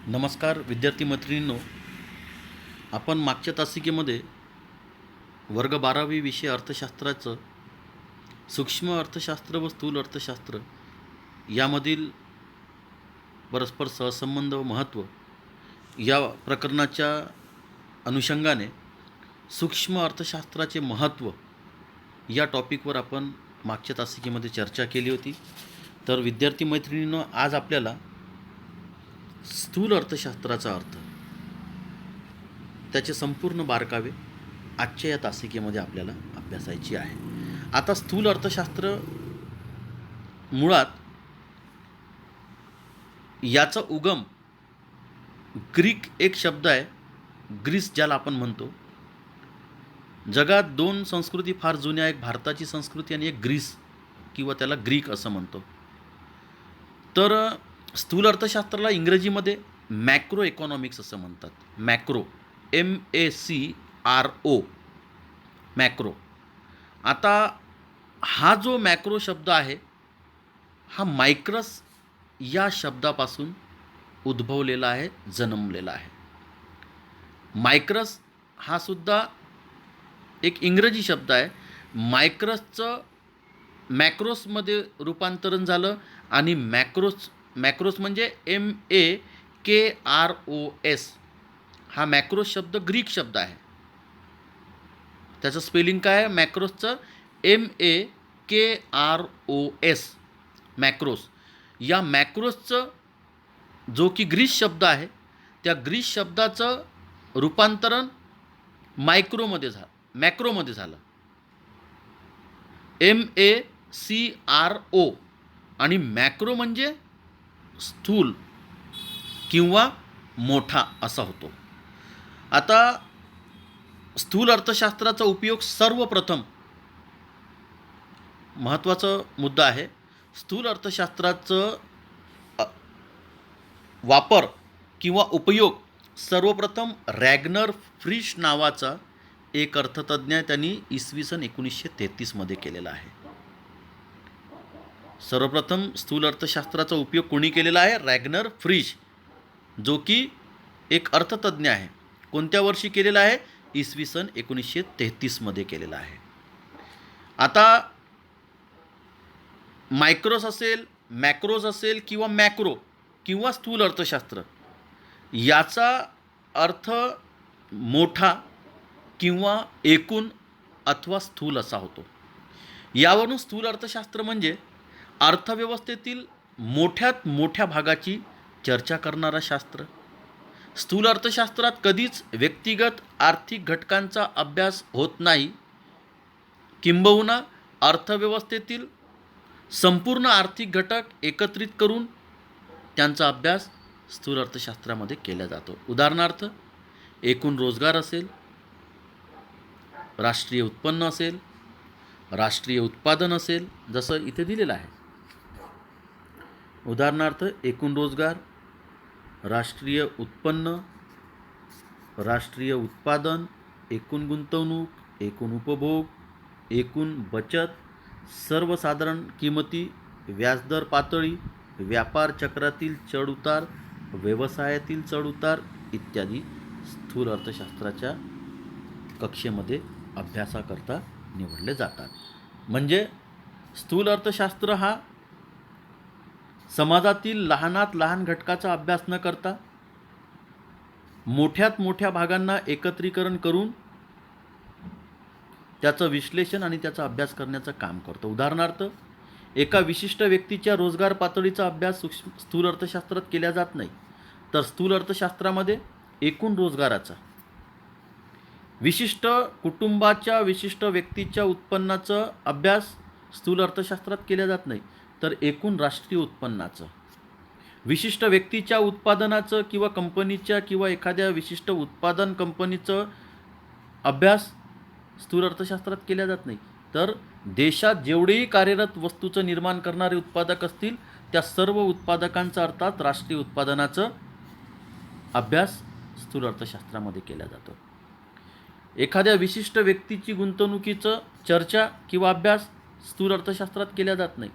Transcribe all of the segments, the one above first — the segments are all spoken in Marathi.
नमस्कार विद्यार्थी मैत्रिणींनो, आपण मागच्या तासिकेमध्ये वर्ग 12वी विषय अर्थशास्त्राचं सूक्ष्म अर्थशास्त्र व स्थूल अर्थशास्त्र यामधील परस्पर सहसंबंध व महत्त्व या प्रकरणाच्या अनुषंगाने सूक्ष्म अर्थशास्त्राचे महत्त्व या टॉपिकवर आपण मागच्या तासिकेमध्ये चर्चा केली होती. तर विद्यार्थी मैत्रिणींनो, आज आपल्याला स्थूल अर्थशास्त्राचा अर्थ, त्याचे संपूर्ण बारकावे आजच्या या तासिकेमध्ये आपल्याला अभ्यासायची आहे. आता स्थूल अर्थशास्त्र मुळात याचा उगम ग्रीक एक शब्द आहे, ग्रीस ज्याला आपण म्हणतो. जगात दोन संस्कृती फार जुन्या, एक भारताची संस्कृती आणि एक ग्रीस किंवा त्याला ग्रीक असं म्हणतो. तर स्थूल अर्थशास्त्राला इंग्रजीमध्ये मॅक्रो इकॉनॉमिक्स असं म्हणतात. Macro, MACRO, macro. आता हा जो मॅक्रो शब्द आहे हा मायक्रस या शब्दापासून उद्भवलेला आहे, जन्मलेला आहे. मायक्रस हा सुद्धा एक इंग्रजी शब्द आहे. मायक्रसचं मॅक्रोसमध्ये रूपांतरण झालं आणि मॅक्रोस म्हणजे MAKROS हा मॅक्रोस शब्द ग्रीक शब्द आहे. त्याचं स्पेलिंग काय आहे? मॅक्रोसचं MAKROS, मॅक्रोस. या मॅक्रोसचं जो की ग्रीस शब्द आहे, त्या ग्रीस शब्दाचं रूपांतरण मॅक्रोमध्ये झालं. MACRO. आणि मॅक्रो म्हणजे स्थूल किंवा मोठा असा होतो. आता स्थूल अर्थशास्त्राचा उपयोग सर्वप्रथम, महत्त्वाचा मुद्दा आहे, स्थूल अर्थशास्त्राचं वापर किंवा उपयोग सर्वप्रथम रॅग्नर फ्रिश नावाचा एक अर्थतज्ञ आहे, त्यांनी इसवी सन 1933 केलेला आहे. सर्वप्रथम स्थूल अर्थशास्त्राचा उपयोग कोणी केलेला आहे? रॅग्नर फ्रिश, जो की एक अर्थतज्ञ आहे. कोणत्या वर्षी केलेला आहे? इसवी सन 1933 केलेला आहे. आता मायक्रोस असेल, मॅक्रोज असेल किंवा मॅक्रो किंवा स्थूल अर्थशास्त्र, याचा अर्थ मोठा किंवा एकूण अथवा स्थूल असा होतो. यावरून स्थूल अर्थशास्त्र म्हणजे अर्थव्यवस्थेतील मोठ्यात मोठ्या भागाची चर्चा करणारा शास्त्र. स्थूल अर्थशास्त्रात कधीच व्यक्तिगत आर्थिक घटकांचा अभ्यास होत नाही, किंबहुना अर्थव्यवस्थेतील संपूर्ण आर्थिक घटक एकत्रित करून त्यांचा अभ्यास स्थूल अर्थशास्त्रामध्ये केला जातो. उदाहरणार्थ, एकूण रोजगार असेल, राष्ट्रीय उत्पन्न असेल, राष्ट्रीय उत्पादन असेल, जसं इथे दिलेलं आहे. उदाहरणार्थ, एकूण रोजगार, राष्ट्रीय उत्पन्न, राष्ट्रीय उत्पादन, एकूण गुंतवणूक, एकूण उपभोग, एकूण बचत, सर्वसाधारण किंमती, व्याजदर पातळी, व्यापार चक्रातील चढउतार, व्यवसायातील चढउतार इत्यादी स्थूल अर्थशास्त्राच्या कक्षेमध्ये अभ्यासाकरता निवडले जातात. म्हणजे स्थूल अर्थशास्त्र हा समाजातील लहानात लहान घटकाचा अभ्यास न करता मोठ्यात मोठ्या भागांना एकत्रीकरण करून त्याचं विश्लेषण आणि त्याचा अभ्यास करण्याचं काम करतो. उदाहरणार्थ, एका विशिष्ट व्यक्तीच्या रोजगार पातळीचा अभ्यास स्थूल अर्थशास्त्रात केला जात नाही, तर स्थूल अर्थशास्त्रामध्ये एकूण रोजगाराचा, विशिष्ट कुटुंबाच्या विशिष्ट व्यक्तीच्या उत्पन्नाचा अभ्यास स्थूल अर्थशास्त्रात केला जात नाही, तर एकूण राष्ट्रीय उत्पन्नाचं, विशिष्ट व्यक्तीच्या उत्पादनाचं किंवा कंपनीच्या किंवा एखाद्या विशिष्ट उत्पादन कंपनीचं अभ्यास स्थूल अर्थशास्त्रात केला जात नाही, तर देशात जेवढेही कार्यरत वस्तूचं निर्माण करणारे उत्पादक असतील त्या सर्व उत्पादकांचा, अर्थात राष्ट्रीय उत्पादनाचं अभ्यास स्थूल अर्थशास्त्रामध्ये केला जातो. एखाद्या विशिष्ट व्यक्तीची गुंतवणुकीचं चर्चा किंवा अभ्यास स्थूल अर्थशास्त्रात केला जात नाही,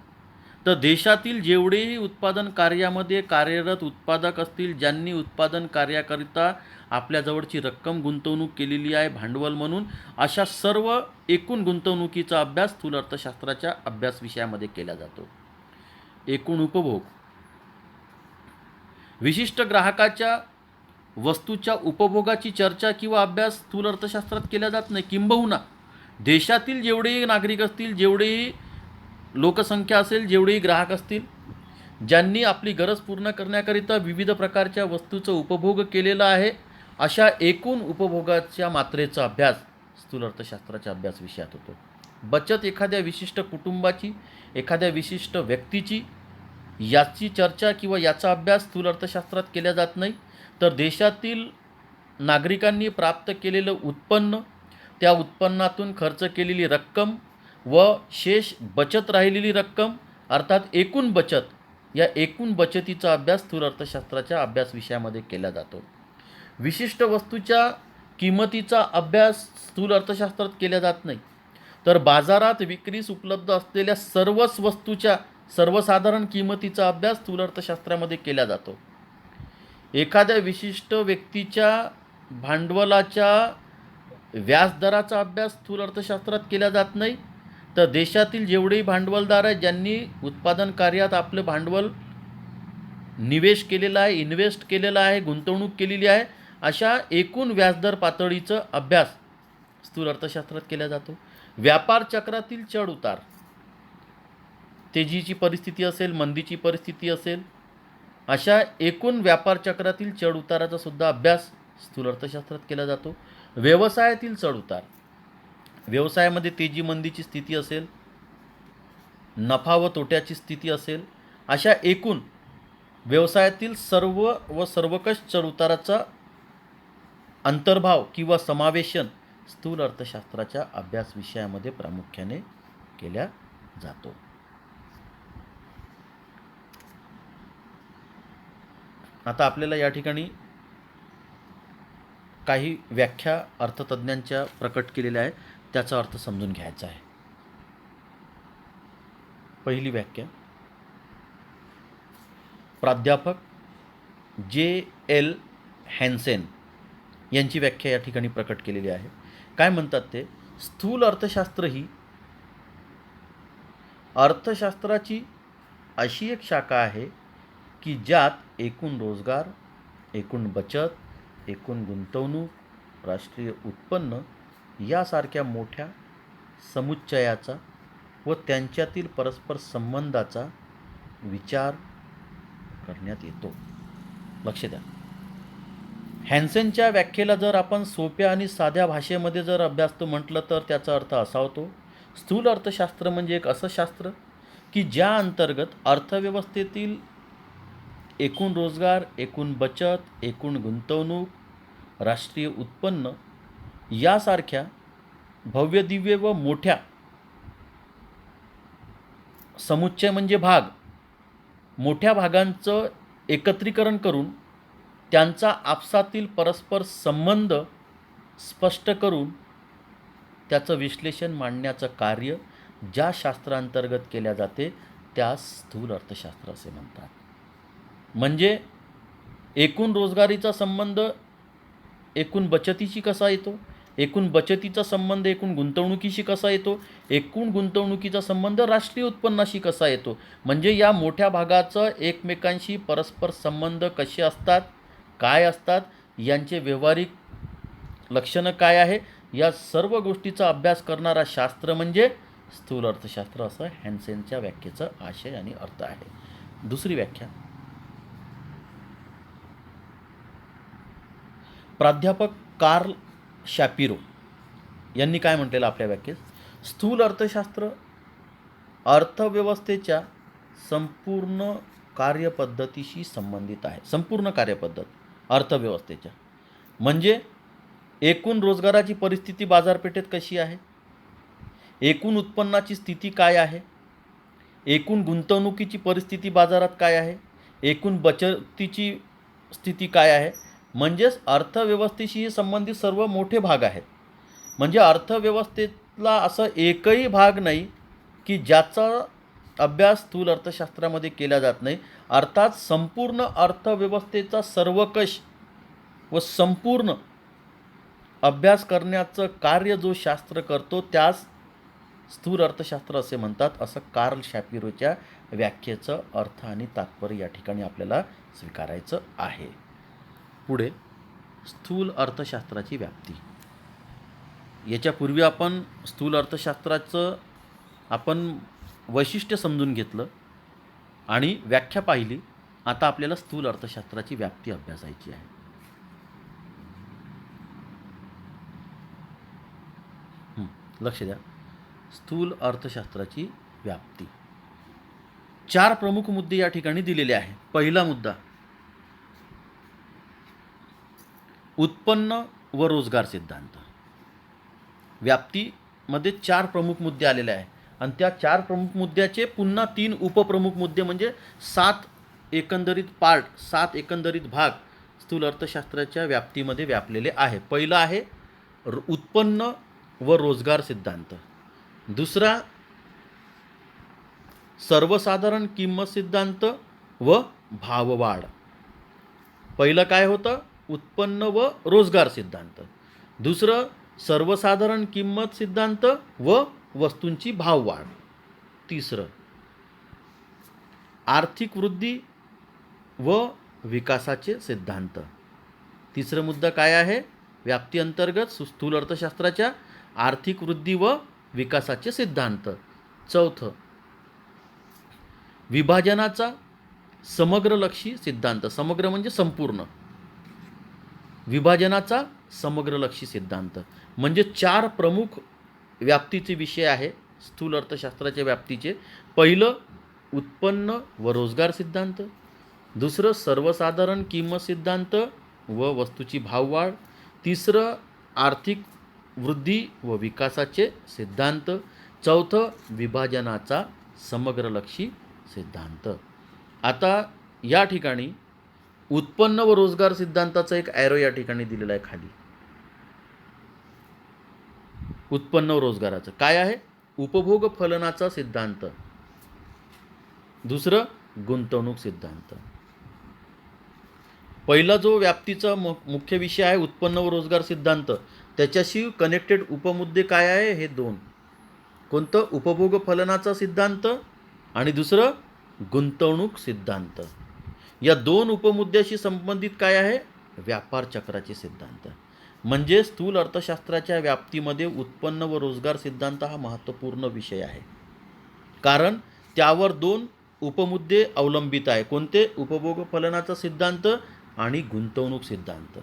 तर देशातील जेवढेही उत्पादन कार्यामध्ये कार्यरत उत्पादक असतील, ज्यांनी उत्पादन कार्याकरिता आपल्याजवळची रक्कम गुंतवणूक केलेली आहे भांडवल म्हणून, अशा सर्व एकूण गुंतवणुकीचा अभ्यास स्थूल अर्थशास्त्राच्या अभ्यास विषयामध्ये केला जातो. एकूण उपभोग, विशिष्ट ग्राहकाच्या वस्तूच्या उपभोगाची चर्चा किंवा अभ्यास स्थूल अर्थशास्त्रात केला जात नाही. किंबहुना देशातील जेवढेही नागरिक असतील, जेवढेही लोकसंख्या असेल, जेवढेही ग्राहक असतील, ज्यांनी आपली गरज पूर्ण करण्याकरिता विविध प्रकारच्या वस्तूचा उपभोग केलेला आहे, अशा एकूण उपभोगाच्या मात्रेचा अभ्यास स्थूल अर्थशास्त्राच्या अभ्यास विषयात होतो. बचत एखाद्या विशिष्ट कुटुंबाची, एखाद्या विशिष्ट व्यक्तीची, याची चर्चा किंवा याचा अभ्यास स्थूल अर्थशास्त्रात केला जात नाही. तर देशातील नागरिकांनी प्राप्त केलेलं उत्पन्न, त्या उत्पन्नातून खर्च केलेली रक्कम व शेष बचत राहिलेली रक्कम अर्थात एकूण बचत, या एकूण बचतीचा अभ्यास स्थूल अर्थशास्त्राच्या अभ्यास विषयामध्ये केला जातो. विशिष्ट वस्तूच्या किंमतीचा अभ्यास स्थूल अर्थशास्त्रात केला जात नाही. तर बाजारात विक्रीस उपलब्ध असलेल्या सर्वच वस्तूच्या सर्वसाधारण किंमतीचा अभ्यास स्थूल अर्थशास्त्रामध्ये केला जातो. एखाद्या विशिष्ट व्यक्तीच्या भांडवलाच्या व्याजदराचा अभ्यास स्थूल अर्थशास्त्रात केला जात नाही. तर देशातील जेवढेही भांडवलदार आहेत, ज्यांनी उत्पादन कार्यात आपलं भांडवल निवेश केलेला आहे, इन्व्हेस्ट केलेला आहे, गुंतवणूक केलेली आहे, अशा एकूण व्याजदर पातळीचा अभ्यास स्थूल अर्थशास्त्रात केला जातो. व्यापार चक्रातील चढ उतार, तेजीची परिस्थिती असेल, मंदीची परिस्थिती असेल, अशा एकूण व्यापार चक्रातील चढ उताराचा सुद्धा अभ्यास स्थूल अर्थशास्त्रात केला जातो. व्यवसायातील चढ उतार, व्यवसायामध्ये तेजी मंदीची स्थिती असेल, नफा व तोट्याची स्थिती असेल, अशा एकूण व्यवसायातील सर्व व सर्वकष चढ उताराचा अंतर्भाव किंवा समावेशन स्थूल अर्थशास्त्राच्या अभ्यास विषयामध्ये प्रामुख्याने केल्या जातो. आता आपल्याला या ठिकाणी काही व्याख्या अर्थतज्ञांच्या प्रकट केलेल्या आहे, त्याचा अर्थ समजून घ्यायचा आहे. पहिली व्याख्या प्राध्यापक J.L. हॅन्सेन यांची व्याख्या या ठिकाणी प्रकट केलेली आहे. काय म्हणतात ते? स्थूल अर्थशास्त्र ही अर्थशास्त्राची अशी एक शाखा आहे की ज्यात एकूण रोजगार, एकूण बचत, एकूण गुंतवणूक, राष्ट्रीय उत्पन्न यासारख्या मोठ्या समुच्चयाचा व त्यांच्यातील परस्पर संबंधाचा विचार करण्यात येतो. लक्ष द्या. हॅन्सेनच्या व्याख्येला जर आपण सोप्या आणि साध्या भाषेमध्ये जर अभ्यासतो म्हटलं तर त्याचा अर्थ असा होतो, स्थूल अर्थशास्त्र म्हणजे एक असं शास्त्र की ज्या अंतर्गत अर्थव्यवस्थेतील एकूण रोजगार, एकूण बचत, एकूण गुंतवणूक, राष्ट्रीय उत्पन्न यासारख्या भव्यदिव्य व मोठ्या समुच्चय म्हणजे भाग, मोठ्या भागांचं एकत्रीकरण करून त्यांचा आपसातील परस्पर संबंध स्पष्ट करून त्याचं विश्लेषण मांडण्याचं कार्य ज्या शास्त्रांतर्गत केल्या जाते त्यास स्थूल अर्थशास्त्र असे म्हणतात. म्हणजे एकूण रोजगारीचा संबंध एकूण बचतीशी कसा येतो, एकूण बचतीचा संबंध एकूण गुंतवणुकीशी कसा येतो, एकूण गुंतवणुकीचा संबंध राष्ट्रीय उत्पन्नाशी कसा येतो, म्हणजे या मोठ्या भागाचं एकमेकांशी परस्पर संबंध कसे असतात, काय असतात, यांचे व्यावहारिक लक्षणं काय आहे, या सर्व गोष्टीचा अभ्यास करणारा शास्त्र म्हणजे स्थूल अर्थशास्त्र, असं हॅन्सेनच्या व्याख्येचा आशय आणि अर्थ आहे. दुसरी व्याख्या प्राध्यापक कार्ल शॅपिरो यांनी काय म्हटलेलं आपल्या व्याख्येत? स्थूल अर्थशास्त्र अर्थव्यवस्थेच्या संपूर्ण कार्यपद्धतीशी संबंधित आहे. संपूर्ण कार्यपद्धत अर्थव्यवस्थेच्या म्हणजे एकूण रोजगाराची परिस्थिती बाजारपेठेत कशी आहे, एकूण उत्पन्नाची स्थिती काय आहे, एकूण गुंतवणुकीची परिस्थिती बाजारात काय आहे, एकूण बचतीची स्थिती काय आहे, म्हणजेच अर्थव्यवस्थेशी संबंधित सर्व मोठे भाग आहेत. म्हणजे अर्थव्यवस्थेतला असं एकही भाग नाही की ज्याचा अभ्यास स्थूल अर्थशास्त्रामध्ये केला जात नाही. अर्थात संपूर्ण अर्थव्यवस्थेचा सर्वकष व संपूर्ण अभ्यास करण्याचं कार्य जो शास्त्र करतो त्यास स्थूल अर्थशास्त्र असे म्हणतात, असं कार्ल शॅपिरोच्या व्याख्येचं अर्थ आणि तात्पर्य या ठिकाणी आपल्याला स्वीकारायचं आहे. पुढे स्थूल अर्थशास्त्राची व्याप्ती. याच्यापूर्वी आपण स्थूल अर्थशास्त्राचं वैशिष्ट्य समजून घेतलं आणि व्याख्या पाहिली. आता आपल्याला स्थूल अर्थशास्त्राची व्याप्ती अभ्यासायची आहे. लक्ष द्या. स्थूल अर्थशास्त्राची व्याप्ती 4 प्रमुख मुद्दे या ठिकाणी दिलेले आहे. पहिला मुद्दा उत्पन्न व रोजगार सिद्धांत. व्याप्तीमध्ये 4 प्रमुख मुद्दे आलेले आहे आणि त्या 4 प्रमुख मुद्द्याचे पुन्हा 3 उपप्रमुख मुद्दे म्हणजे 7 एकंदरीत भाग स्थूल अर्थशास्त्राच्या व्याप्तीमध्ये व्यापलेले आहे. पहिला आहे उत्पन्न व रोजगार सिद्धांत. दुसरा सर्वसाधारण किंमत सिद्धांत व भाववाढ. पहिलं काय होतं? उत्पन्न व रोजगार सिद्धांत. दुसरं सर्वसाधारण किंमत सिद्धांत व वस्तूंची भाववाढ. तिसरं आर्थिक वृद्धी व विकासाचे सिद्धांत. तिसरा मुद्दा काय आहे? व्याप्ती अंतर्गत स्थूल अर्थशास्त्राच्या आर्थिक वृद्धी व विकासाचे सिद्धांत. चौथं विभाजनाचा समग्रलक्षी सिद्धांत. समग्र म्हणजे संपूर्ण. विभाजनाचा समग्रलक्षी सिद्धांत. म्हणजे 4 प्रमुख व्याप्तीचे विषय आहे स्थूल अर्थशास्त्राच्या व्याप्तीचे. पहिलं उत्पन्न व रोजगार सिद्धांत. दुसरं सर्वसाधारण किंमत सिद्धांत व वस्तूची भाववाढ. तिसरं आर्थिक वृद्धी व विकासाचे सिद्धांत. चौथं विभाजनाचा समग्रलक्षी सिद्धांत. आता या ठिकाणी उत्पन्न व रोजगार सिद्धांताचा एक ॲरो या ठिकाणी दिलेला आहे खाली. उत्पन्न व रोजगाराचं काय आहे? उपभोग फलनाचा सिद्धांत. दुसरं गुंतवणूक सिद्धांत. पहिला जो व्याप्तीचा मुख्य विषय आहे उत्पन्न व रोजगार सिद्धांत, त्याच्याशी कनेक्टेड उपमुद्दे काय आहे? हे 2. कोणतं? उपभोग फलनाचा सिद्धांत आणि दुसरं गुंतवणूक सिद्धांत. या 2 उपमुद्द्याशी संबंधित काय आहे? व्यापार चक्राचे सिद्धांत. म्हणजे स्थूल अर्थशास्त्राच्या व्याप्तीमध्ये उत्पन्न व रोजगार सिद्धांत हा महत्त्वपूर्ण विषय आहे. कारण त्यावर 2 उपमुद्दे अवलंबित आहे. कोणते? उपभोग फलनाचा सिद्धांत आणि गुंतवणूक सिद्धांत.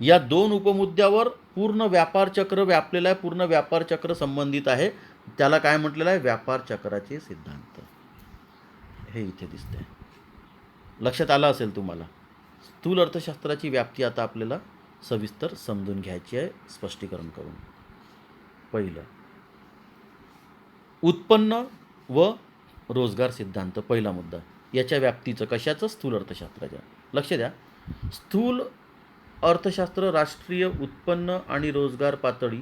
या 2 उपमुद्द्यावर पूर्ण व्यापार चक्र व्यापलेलं आहे. पूर्ण व्यापार चक्र संबंधित आहे. त्याला काय म्हटलेलं आहे? व्यापार चक्राचे सिद्धांत. हे इथे दिसतंय. लक्षात आलं असेल तुम्हाला. स्थूल अर्थशास्त्राची व्याप्ती आता आपल्याला सविस्तर समजून घ्यायची आहे स्पष्टीकरण करून. पहिलं उत्पन्न व रोजगार सिद्धांत. पहिला मुद्दा याच्या व्याप्तीचं कशाचं? स्थूल अर्थशास्त्राच्या. लक्ष द्या. स्थूल अर्थशास्त्र राष्ट्रीय उत्पन्न आणि रोजगार पातळी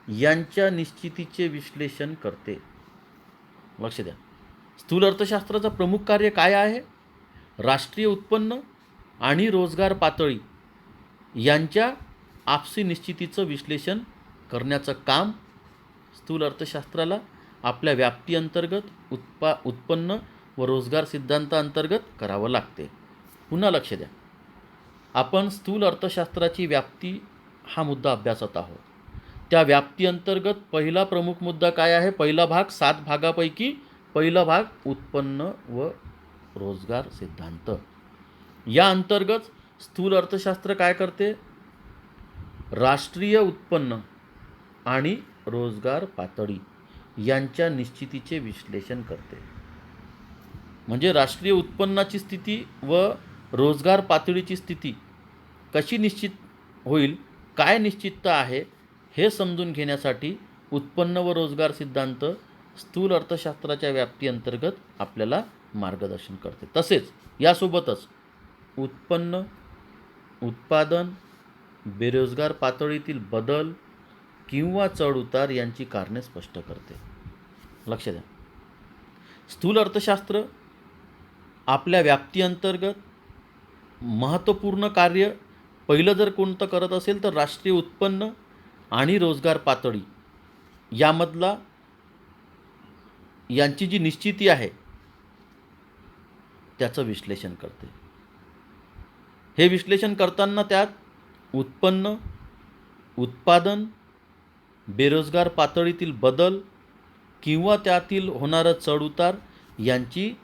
यांच्या निश्चितीचे विश्लेषण करते. लक्ष द्या. स्थूल अर्थशास्त्राचं प्रमुख कार्य काय आहे? राष्ट्रीय उत्पन्न आणि रोजगार पातळी यांच्या आपसी निश्चितीचं विश्लेषण करण्याचं काम स्थूल अर्थशास्त्राला आपल्या व्याप्ती अंतर्गत उत्पन्न व रोजगार सिद्धांताअंतर्गत करावं लागते. पुन्हा लक्ष द्या. आपण स्थूल अर्थशास्त्राची व्याप्ती हा मुद्दा अभ्यासत आहोत. त्या व्याप्ती अंतर्गत पहिला प्रमुख मुद्दा काय आहे? पहिला भाग 7 भागापैकी पहिला भाग उत्पन्न व रोजगार सिद्धांत. या अंतर्गत स्थूल अर्थशास्त्र काय करते? राष्ट्रीय उत्पन्न आणि रोजगार पातळी यांच्या निश्चितीचे विश्लेषण करते. म्हणजे राष्ट्रीय उत्पन्नाची स्थिती व रोजगार पातळीची स्थिती कशी निश्चित होईल, काय निश्चितता आहे हे समजून घेण्यासाठी उत्पन्न व रोजगार सिद्धांत स्थूल अर्थशास्त्राच्या व्याप्ती अंतर्गत आपल्याला मार्गदर्शन करते. तसेच यासोबतच उत्पन्न, उत्पादन, बेरोजगार पातळीतील बदल किंवा चढउतार यांची कारणे स्पष्ट करते. लक्ष द्या. स्थूल अर्थशास्त्र आपल्या व्याप्तीअंतर्गत महत्त्वपूर्ण कार्य पहिलं जर कोणतं करत असेल तर राष्ट्रीय उत्पन्न आणि रोजगार पातळी यामधला यांची जी निश्चिती आहे त्याचं विश्लेषण करते. हे विश्लेषण करताना त्यात उत्पन्न, उत्पादन, बेरोजगार पातळीतील बदल किंवा त्यातील होणारा चढउतार यांची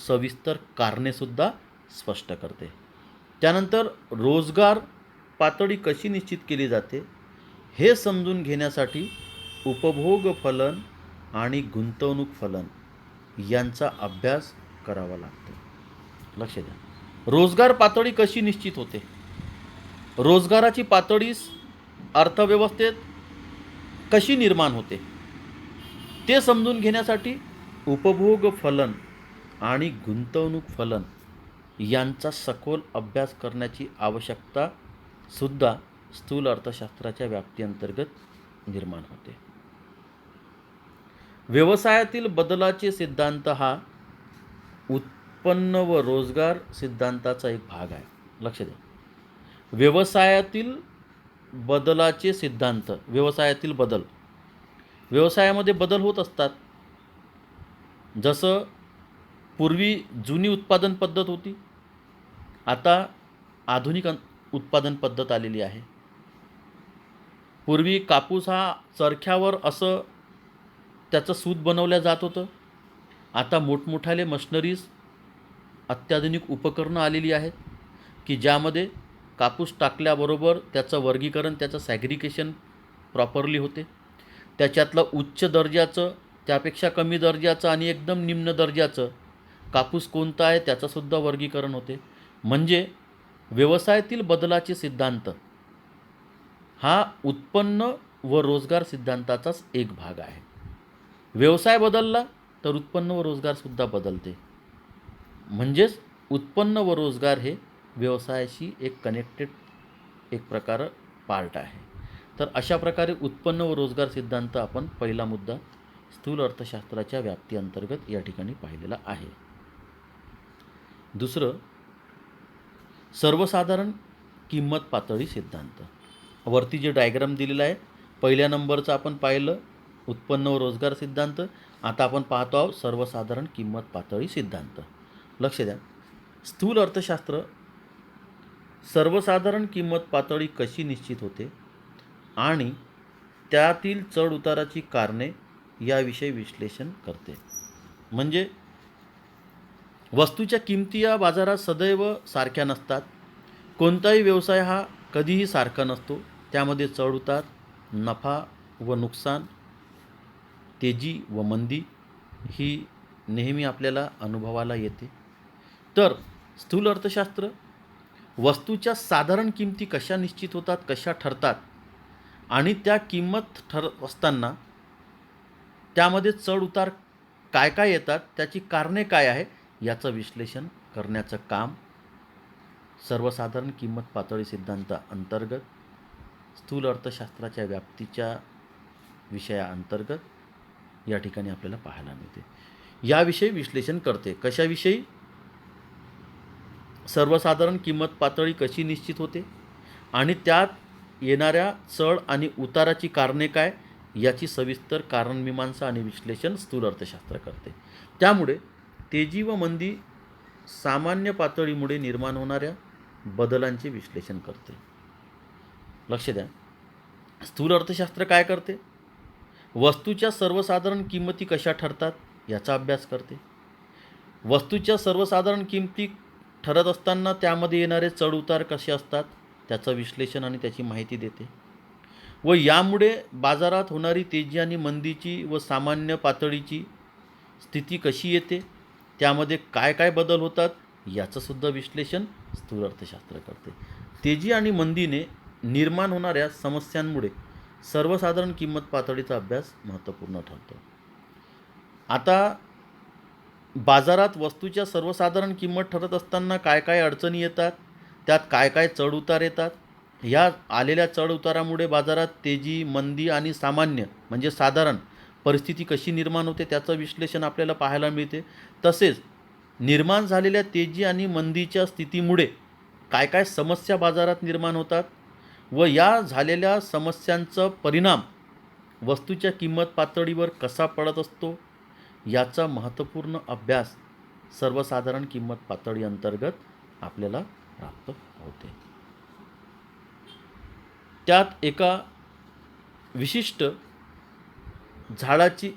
सविस्तर कारणेसुद्धा स्पष्ट करते. त्यानंतर रोजगार पातळी कशी निश्चित केली जाते हे समजून घेण्यासाठी उपभोग फलन आणि गुंतवणूक फलन यांचा अभ्यास करावा लागतो. लक्ष द्या. रोजगार पातळी कशी निश्चित होते? रोजगाराची पातळी अर्थव्यवस्थेत कशी निर्माण होते ते समजून घेण्यासाठी उपभोग फलन आणि गुंतवणूक फलन यांचा सखोल अभ्यास करण्याची आवश्यकता सुद्धा स्थूल अर्थशास्त्राच्या व्याप्तीअंतर्गत निर्माण होते. व्यवसायातील बदलाचे सिद्धांत हा उत्पन्न व रोजगार सिद्धांताचा एक भाग आहे. लक्ष द्या. व्यवसायातील बदलाचे सिद्धांत, व्यवसायातील बदल, व्यवसायामध्ये बदल होत असतात. जसं पूर्वी जुनी उत्पादन पद्धत होती, आता आधुनिक उत्पादन पद्धत आलेली आहे. पूर्वी कापूस हा चरख्यावर असं त्याचं सूत बनवलं जात होतं. आता मोठमोठाले मशनरीज, अत्याधुनिक उपकरणं आलेली आहेत की ज्यामध्ये कापूस टाकल्याबरोबर त्याचं वर्गीकरण, त्याचं सॅग्रिगेशन प्रॉपरली होते. त्याच्यातलं उच्च दर्जाचं, त्यापेक्षा कमी दर्जाचं आणि एकदम निम्न दर्जाचं कापूस कोणता आहे त्याचंसुद्धा वर्गीकरण होते. म्हणजे व्यवसायातील बदलाचे सिद्धांत हा उत्पन्न व रोजगार सिद्धांताचाच एक भाग आहे. व्यवसाय बदलला तर उत्पन्न व रोजगारसुद्धा बदलते. म्हणजेच उत्पन्न व रोजगार हे व्यवसायाशी एक कनेक्टेड एक प्रकार पार्ट आहे. तर अशा प्रकारे उत्पन्न व रोजगार सिद्धांत आपण पहिला मुद्दा स्थूल अर्थशास्त्राच्या व्याप्तीअंतर्गत या ठिकाणी पाहिलेला आहे. दुसरं, सर्वसाधारण किंमत पातळी सिद्धांत. वरती जे डायग्राम दिलेला आहे, पहिल्या नंबरचं आपण पाहिलं उत्पन्न व रोजगार सिद्धांत. आता आपण पाहतो आहोत सर्वसाधारण किंमत पातळी सिद्धांत. लक्ष द्या. स्थूल अर्थशास्त्र सर्वसाधारण किंमत पातळी कशी निश्चित होते आणि त्यातील चढउताराची कारणे याविषयी विश्लेषण करते. म्हणजे वस्तूच्या किमती या बाजारात सदैव सारख्या नसतात. कोणताही व्यवसाय हा कधीही सारखा नसतो. त्यामध्ये चढउतार, नफा व नुकसान, तेजी व मंदी ही नेहमी आपल्याला अनुभवाला येते. तर स्थूल अर्थशास्त्र वस्तूच्या साधारण किमती कशा निश्चित होतात, कशा ठरतात आणि त्या किंमत ठरत असताना त्यामध्ये चढउतार काय काय येतात, त्याची कारणे काय आहे याचं विश्लेषण करण्याचं काम सर्वसाधारण किंमत पातळी सिद्धांताअंतर्गत स्थूल अर्थशास्त्राच्या व्याप्तीच्या विषयाअंतर्गत या ठिकाणी आपल्याला पाहायला मिळते. याविषयी विश्लेषण करते. कशाविषयी? सर्वसाधारण किंमत पातळी कशी निश्चित होते आणि त्यात येणाऱ्या चढ आणि उताराची कारणे काय याची सविस्तर कारणमीमांसा आणि विश्लेषण स्थूल अर्थशास्त्र करते. त्यामुळे तेजी व मंदी सामान्य पातळीमुळे निर्माण होणाऱ्या बदलांचे विश्लेषण करते. लक्ष द्या. स्थूल अर्थशास्त्र काय करते? वस्तूच्या सर्वसाधारण किंमती कशा ठरतात याचा अभ्यास करते. वस्तूच्या सर्वसाधारण किंमती ठरत असताना त्यामध्ये येणारे चढउतार कसे असतात त्याचं विश्लेषण आणि त्याची माहिती देते. व यामुळे बाजारात होणारी तेजी आणि मंदीची व सामान्य पातळीची स्थिती कशी येते, त्यामध्ये काय काय बदल होतात याचंसुद्धा विश्लेषण स्थूल अर्थशास्त्र करते. तेजी आणि मंदीने निर्माण होणाऱ्या समस्यांमुळे सर्वसाधारण किंमत पातळीचा अभ्यास महत्त्वपूर्ण ठरतो. आता बाजारात वस्तूच्या सर्वसाधारण किंमत ठरत असताना काय काय अडचणी येतात, त्यात काय काय चढउतार येतात, या आलेल्या चढउतारामुळे बाजारात तेजी, मंदी आणि सामान्य म्हणजे साधारण परिस्थिती कशी निर्माण होते त्याचं विश्लेषण आपल्याला पाहायला मिळते. तसेच निर्माण झालेल्या तेजी आणि मंदीच्या स्थितीमुळे काय काय समस्या बाजारात निर्माण होतात व या झालेल्या समस्यांचा परिणाम वस्तूच्या किंमत पातळीवर कसा पडत असतो याचा महत्त्वपूर्ण अभ्यास सर्वसाधारण किंमत पातळी अंतर्गत आपल्याला प्राप्त होते. त्यात एका विशिष्ट झाडाची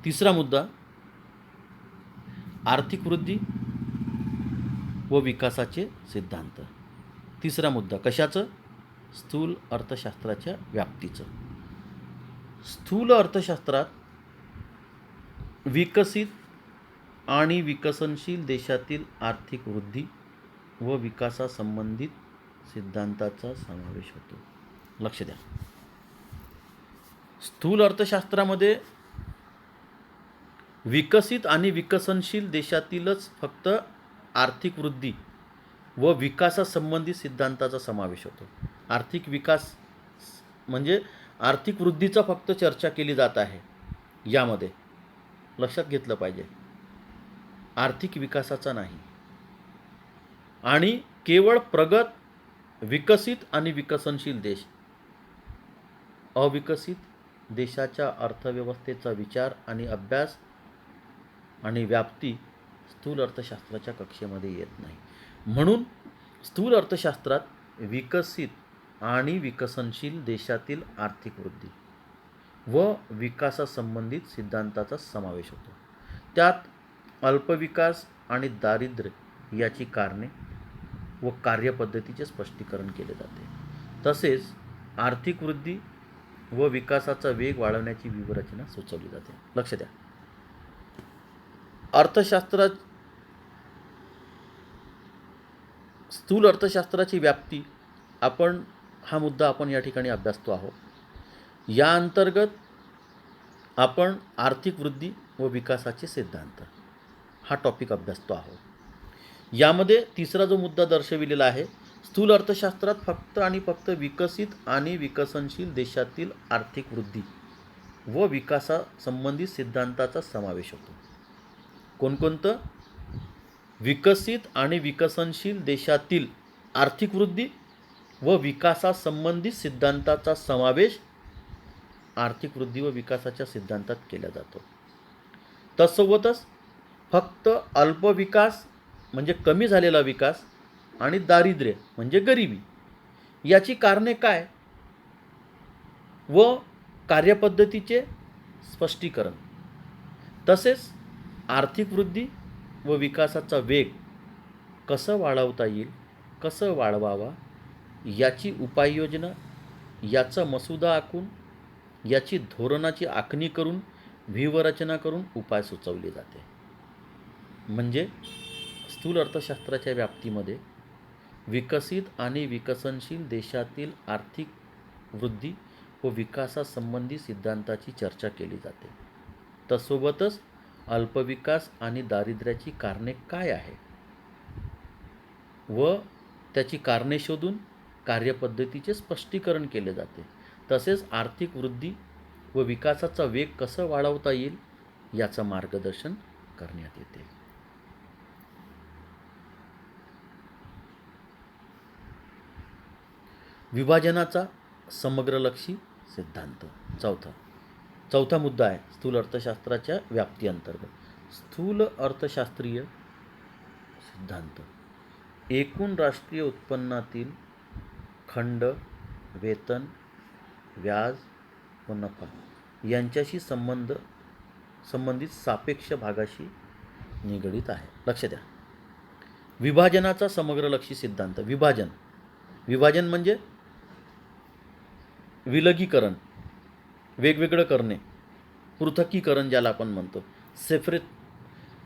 तिसरा मुद्दा आर्थिक वृद्धी व विकासाचे सिद्धांत. तिसरा मुद्दा कशाचं? स्थूल अर्थशास्त्राच्या व्याप्तीचं. स्थूल अर्थशास्त्रात विकसित आणि विकसनशील देशातील आर्थिक वृद्धी व विकासासंबंधित सिद्धांताचा समावेश होतो. लक्ष द्या, स्थूल अर्थशास्त्रामध्ये विकसित आणि विकसनशील देशातीलच फक्त आर्थिक वृद्धी व विकासासंबंधी सिद्धांताचा समावेश होतो. आर्थिक विकास म्हणजे आर्थिक वृद्धीचा फक्त चर्चा केली जात आहे यामध्ये, लक्षात घेतलं पाहिजे, आर्थिक विकासाचा नाही. आणि केवळ प्रगत, विकसित आणि विकसनशील देश, अविकसित देशाच्या अर्थव्यवस्थेचा विचार आणि अभ्यास आणि व्याप्ती स्थूल अर्थशास्त्राच्या कक्षेमध्ये येत नाही. म्हणून स्थूल अर्थशास्त्रात विकसित आणि विकसनशील देशातील आर्थिक वृद्धी व विकासासंबंधित सिद्धांताचा समावेश होतो. त्यात अल्पविकास आणि दारिद्र्य याची कारणे व कार्यपद्धतीचे स्पष्टीकरण केले जाते. तसेच आर्थिक वृद्धी व विकासाचा वेग वाढवण्याची व्यूहरचना सुचवली जाते. लक्ष द्या, स्थूल अर्थशास्त्राची व्याप्ती हा मुद्दा आपण या ठिकाणी अभ्यासतो आहोत. या अंतर्गत आपण आर्थिक वृद्धी व विकासाचे सिद्धांत हा टॉपिक अभ्यासतो आहोत. यामध्ये तिसरा जो मुद्दा दर्शविलेला आहे, स्थूल अर्थशास्त्रात फक्त आणि फक्त विकसित आणि विकसनशील देशातील आर्थिक वृद्धी व विकासासंबंधित सिद्धांताचा समावेश होतो. कोणकोणतं? विकसित आणि विकसनशील देशातील आर्थिक वृद्धी व विकासासंबंधित सिद्धांताचा समावेश आर्थिक वृद्धी व विकासाच्या सिद्धांतात केला जातो. तत्सोबतच फक्त अल्पविकास म्हणजे कमी झालेला विकास आणि दारिद्र्य म्हणजे गरिबी याची कारणे काय व कार्यपद्धतीचे स्पष्टीकरण, तसेच आर्थिक वृद्धी व विकासाचा वेग कसं वाढवता येईल, कसं वाढवावा याची उपाययोजना, याचा मसुदा आखून याची धोरणाची आखणी करून व्यूहरचना करून उपाय सुचवले जाते. म्हणजे स्थूल अर्थशास्त्राच्या व्याप्तीमध्ये विकसित आणि विकसनशील देशातील आर्थिक वृद्धी व विकासासंबंधी सिद्धांताची चर्चा केली जाते. तसोबतच अल्पविकास आणि दारिद्र्याची कारणे काय आहे व त्याची कारणे शोधून कार्यपद्धतीचे स्पष्टीकरण केले जाते. तसेच आर्थिक वृद्धी व विकासाचा वेग कसं वाढवता येईल याचं मार्गदर्शन करण्यात येते. विभाजनाचा समग्रलक्षी सिद्धांत. चौथा मुद्दा आहे स्थूल अर्थशास्त्राच्या व्याप्ती अंतर्गत स्थूल अर्थशास्त्रीय सिद्धांत. एकूण राष्ट्रीय उत्पन्नातील खंड, वेतन, व्याज व नफा यांच्याशी संबंधित सापेक्ष भागाशी निगडीत आहे. लक्ष द्या, विभाजनाचा समग्रलक्षी सिद्धांत. विभाजन म्हणजे विलगीकरण, वेगवेगळं करणे, पृथकीकरण ज्याला आपण म्हणतो,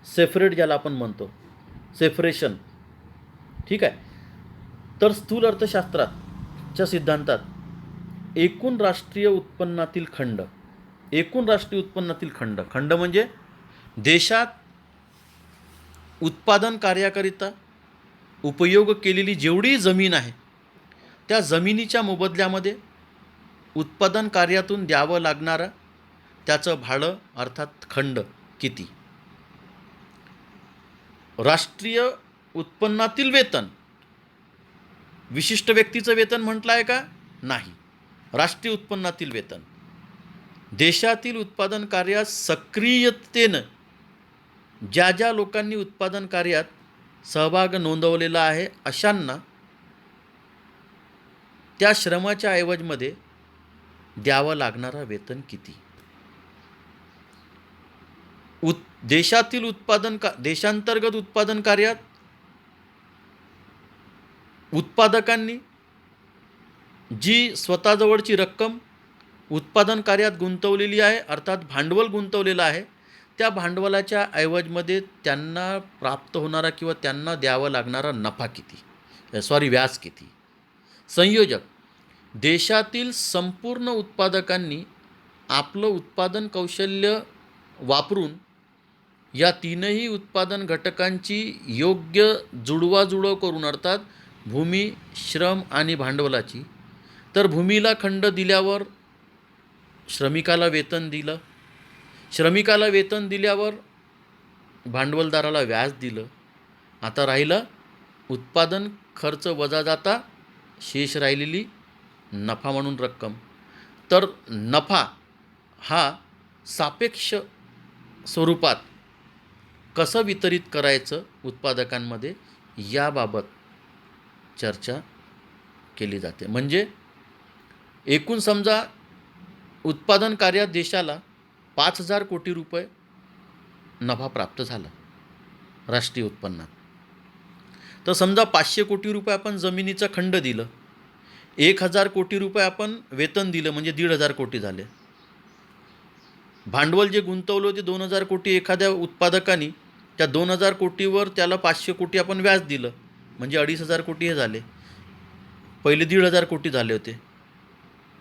सेपरेट ज्याला आपण म्हणतो, सेपरेशन. ठीक आहे. तर स्थूल अर्थशास्त्राच्या सिद्धांतात एकूण राष्ट्रीय उत्पन्नातील खंड म्हणजे देशात उत्पादन कार्याकरिता उपयोग केलेली जेवढी जमीन आहे त्या जमिनीच्या मोबदल्यामध्ये उत्पादन कार्यातून द्यावं लागणारं त्याचं भाडं अर्थात खंड किती. राष्ट्रीय उत्पन्नातील वेतन विशिष्ट व्यक्तीचं वेतन म्हटलं आहे का? नाही. राष्ट्रीय उत्पन्नातील वेतन देशातील उत्पादन कार्यात सक्रियतेनं ज्या ज्या लोकांनी उत्पादन कार्यात सहभाग नोंदवलेला आहे अशांना त्या श्रमाच्या ऐवजमध्ये द्यावं लागणारं वेतन किती. देशातील देशांतर्गत उत्पादन कार्यात उत्पादकांनी जी स्वतःजवळची रक्कम उत्पादन कार्यात गुंतवलेली आहे अर्थात भांडवल गुंतवलेलं आहे त्या भांडवलाच्या ऐवजमध्ये त्यांना प्राप्त होणारा किंवा त्यांना द्यावा लागणारा नफा किती, व्याज किती. संयोजक देशातील संपूर्ण उत्पादकांनी आपलं उत्पादन कौशल्य वापरून या तीनही उत्पादन घटकांची योग्य जुळवाजुळव करून अर्थात भूमी, श्रम आणि भांडवलाची, तर भूमीला खंड दिल्यावर श्रमिकाला वेतन दिलं, श्रमिकाला वेतन दिल्यावर भांडवलदाराला व्याज दिलं. आता राहिलं उत्पादन खर्च वजा जाता शेष राहिलेली नफा म्हणून रक्कम. तर नफा हा सापेक्ष स्वरूपात कसं वितरित करायचं उत्पादकांमध्ये याबाबत चर्चा केली जाते. म्हणजे एकूण समजा उत्पादन कार्यात देशाला 5,000 कोटी रुपये नफा प्राप्त झाला राष्ट्रीय उत्पन्नात, तर समजा 500 कोटी रुपये आपण जमिनीचं खंड दिलं, 1,000 कोटी रुपये आपण वेतन दिलं म्हणजे 1,500 कोटी झाले. भांडवल जे गुंतवलं होते 2,000 कोटी एखाद्या उत्पादकाने, त्या 2,000 कोटीवर त्याला 500 कोटी आपण व्याज दिलं म्हणजे 2,500 कोटी हे झाले. पहिले 1,500 कोटी झाले होते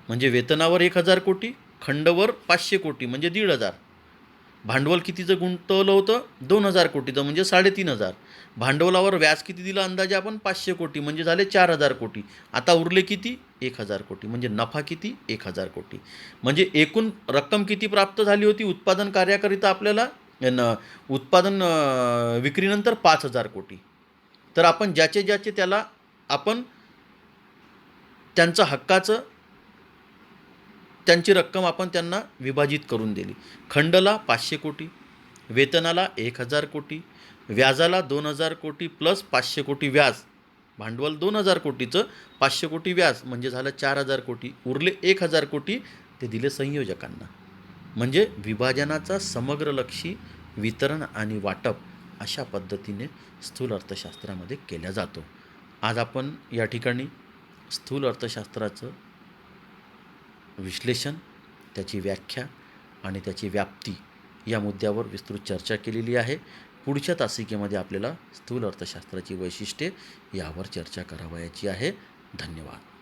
म्हणजे वेतनावर 1,000 कोटी, खंडवर 500 कोटी म्हणजे 1,500. भांडवल कितीचं गुंतवलं होतं? 2,000 कोटीचं म्हणजे 3,500. भांडवलावर व्याज किती दिलं अंदाजे आपण? 500 कोटी म्हणजे झाले 4,000 कोटी. आता उरले किती? 1,000 कोटी. म्हणजे नफा किती? 1,000 कोटी. म्हणजे एकूण रक्कम किती प्राप्त झाली होती उत्पादन कार्याकरिता आपल्याला? उत्पादन विक्रीनंतर 5,000 कोटी. तर आपण ज्याचे ज्याचे त्याला आपण त्यांचं हक्काचं त्यांची रक्कम आपण त्यांना विभाजित करून दिली. खंडला 500 कोटी, वेतनाला 1,000 कोटी, व्याजाला 2,000 कोटी प्लस 500 कोटी व्याज, भांडवल 2,000 कोटीचं 500 कोटी व्याज म्हणजे झालं 4,000 कोटी. उरले 1,000 कोटी ते दिले संयोजकांना. म्हणजे विभाजनाचा समग्रलक्षी वितरण आणि वाटप अशा पद्धतीने स्थूल अर्थशास्त्रामध्ये केल्या जातो. आज आपण या ठिकाणी स्थूल अर्थशास्त्राचं विश्लेषण, त्याची व्याख्या आणि त्याची व्याप्ती या मुद्द्यावर विस्तृत चर्चा केलेली आहे. पुढच्या तासिकेमध्ये आपल्याला स्थूल अर्थशास्त्राची वैशिष्ट्ये यावर चर्चा करावयाची आहे. धन्यवाद.